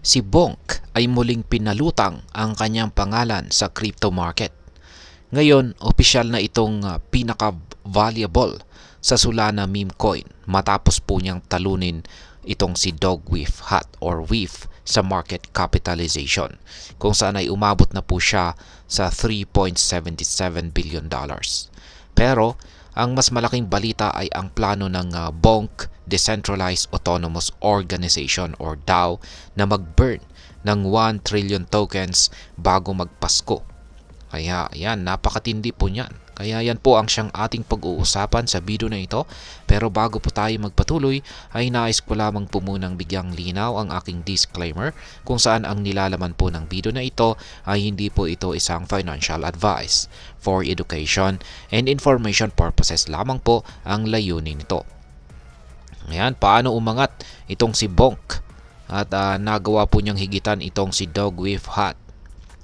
Si Bonk ay muling pinalutang ang kanyang pangalan sa crypto market. Ngayon, opisyal na itong pinaka-valuable sa Solana meme coin matapos po niyang talunin itong si Dogwiffe Hat or Wiff sa market capitalization kung saan ay umabot na po siya sa $3.77 billion. Pero ang mas malaking balita ay ang plano ng Bonk Decentralized Autonomous Organization or DAO na mag-burn ng 1 trillion tokens bago magpasko. Kaya yan, napakatindi po niyan. Kaya yan po ang siyang ating pag-uusapan sa video na ito. Pero bago po tayo magpatuloy, ay nais ko lamang po munang bigyang linaw ang aking disclaimer kung saan ang nilalaman po ng video na ito ay hindi po ito isang financial advice. For education and information purposes lamang po ang layunin nito. Ayan, paano umangat itong si Bonk at nagawa po niyang higitan itong si Dogwiffe Hat.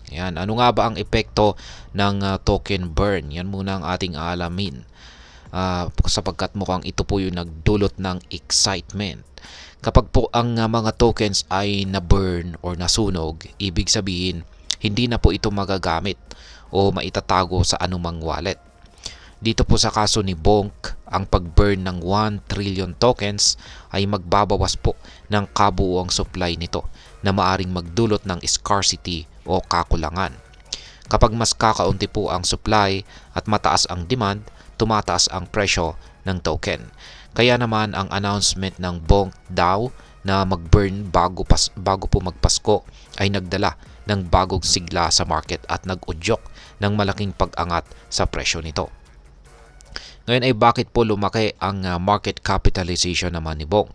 Ayan, ano nga ba ang epekto ng token burn? Yan muna ang ating aalamin. Sapagkat mukhang ito po yung nagdulot ng excitement. Kapag po ang mga tokens ay na-burn or nasunog, ibig sabihin, hindi na po ito magagamit o maitatago sa anumang wallet. Dito po sa kaso ni Bonk, ang pag-burn ng 1 trillion tokens ay magbabawas po ng kabuuang supply nito na maaring magdulot ng scarcity o kakulangan. Kapag mas kakaunti po ang supply at mataas ang demand, tumataas ang presyo ng token. Kaya naman ang announcement ng Bonk DAO na mag-burn bago po magpasko ay nagdala ng bagong sigla sa market at nag-udyok ng malaking pag-angat sa presyo nito. Ngayon ay bakit po lumaki ang market capitalization naman ni Bonk?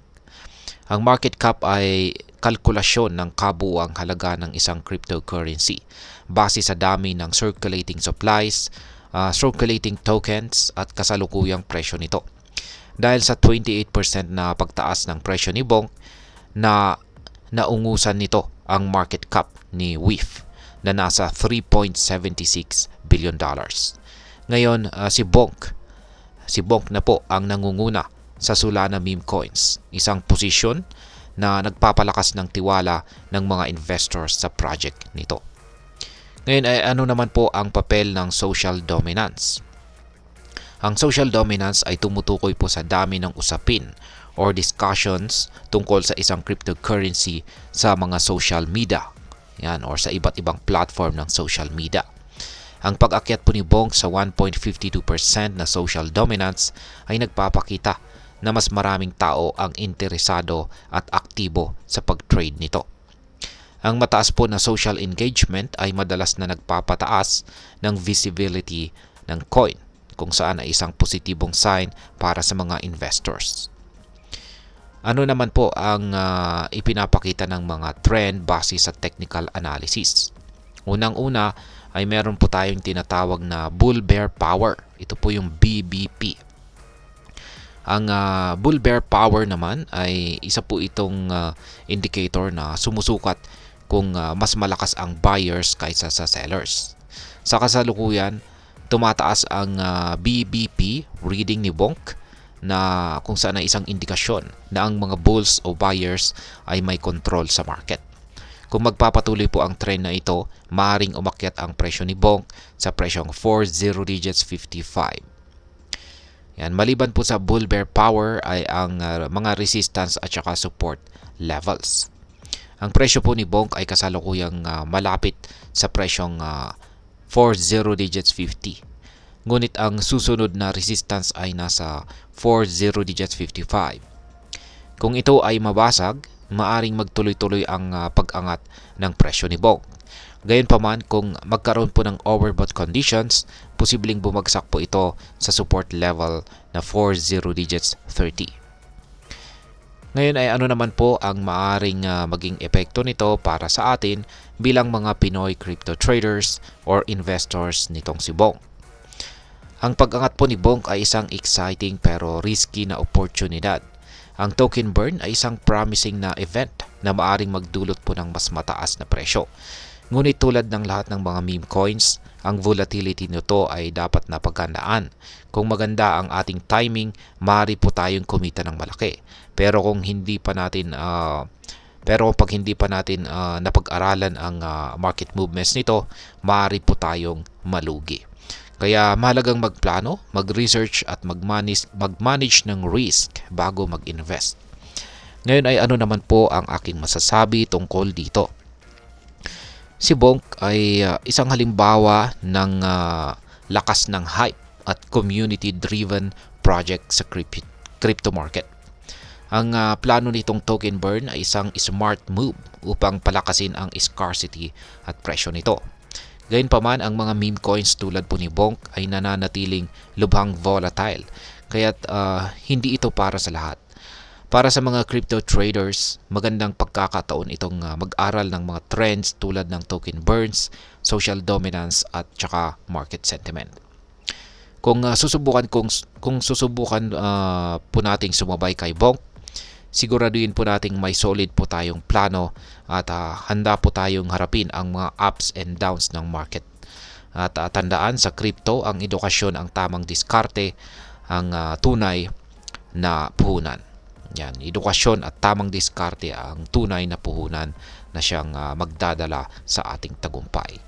Ang market cap ay kalkulasyon ng kabuuang halaga ng isang cryptocurrency base sa dami ng circulating supplies, circulating tokens at kasalukuyang presyo nito. Dahil sa 28% na pagtaas ng presyo ni Bonk, na naungusan nito ang market cap ni Wiff na nasa $3.76 billion. Ngayon, si Bonk na po ang nangunguna sa Solana meme coins, isang posisyon na nagpapalakas ng tiwala ng mga investors sa project nito. Ngayon ay ano naman po ang papel ng social dominance? Ang social dominance ay tumutukoy po sa dami ng usapin or discussions tungkol sa isang cryptocurrency sa mga social media, yan, or sa iba't ibang platform ng social media. Ang pag-akyat po ni Bonk sa 1.52% na social dominance ay nagpapakita na mas maraming tao ang interesado at aktibo sa pag-trade nito. Ang mataas po na social engagement ay madalas na nagpapataas ng visibility ng coin, kung saan ay isang positibong sign para sa mga investors. Ano naman po ang ipinapakita ng mga trend base sa technical analysis? Unang-una ay meron po tayong tinatawag na bull bear power. Ito po yung BBP. Ang bull bear power naman ay isa po itong indicator na sumusukat kung mas malakas ang buyers kaysa sa sellers. Sa kasalukuyan, tumataas ang BBP reading ni Bonk na kung saan ay isang indikasyon na ang mga bulls o buyers ay may control sa market. Kung magpapatuloy po ang trend na ito, maaaring umakyat ang presyo ni Bonk sa presyong 40 digits 55. Yan, maliban po sa bull bear power ay ang mga resistance at saka support levels. Ang presyo po ni Bonk ay kasalukuyang malapit sa presyong 40 digits 50. Ngunit ang susunod na resistance ay nasa 40 digits 55. Kung ito ay mabasag, maaring magtuloy-tuloy ang pag-angat ng presyo ni Bonk. Gayunpaman, kung magkaroon po ng overbought conditions, posibleng bumagsak po ito sa support level na 40 digits 30. Ngayon ay ano naman po ang maaring maging epekto nito para sa atin bilang mga Pinoy crypto traders or investors nitong si Bonk. Ang pag-angat po ni Bonk ay isang exciting pero risky na oportunidad. Ang token burn ay isang promising na event na maaring magdulot po ng mas mataas na presyo. Ngunit tulad ng lahat ng mga meme coins, ang volatility nito ay dapat napaghandaan. Kung maganda ang ating timing, maaari po tayong kumita ng malaki. Pero kung hindi pa natin Pero pag hindi pa natin napag-aralan ang market movements nito, maaari po tayong malugi. Kaya mahalagang magplano, mag-research at mag-manage ng risk bago mag-invest. Ngayon ay ano naman po ang aking masasabi tungkol dito. Si Bonk ay isang halimbawa ng lakas ng hype at community-driven project sa crypto market. Ang plano nitong token burn ay isang smart move upang palakasin ang scarcity at presyo nito. Gayunpaman, ang mga meme coins tulad po ni Bonk ay nananatiling lubhang volatile, kaya't hindi ito para sa lahat. Para sa mga crypto traders, magandang pagkakataon itong mag-aral ng mga trends tulad ng token burns, social dominance at tsaka market sentiment. Kung susubukan po nating sumabay kay Bonk, siguraduhin po nating may solid po tayong plano at handa po tayong harapin ang mga ups and downs ng market. At tandaan, sa crypto, ang edukasyon ang tamang diskarte, ang tunay na puhunan. Yan, edukasyon at tamang diskarte ang tunay na puhunan na siyang magdadala sa ating tagumpay.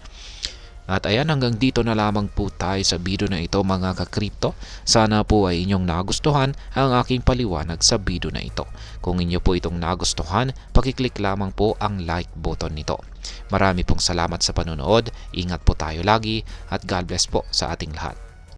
At ayan, hanggang dito na lamang po tayo sa video na ito mga ka-crypto. Sana po ay inyong nagustuhan ang aking paliwanag sa video na ito. Kung inyo po itong nagustuhan, pakiclick lamang po ang like button nito. Marami pong salamat sa panonood, ingat po tayo lagi at God bless po sa ating lahat.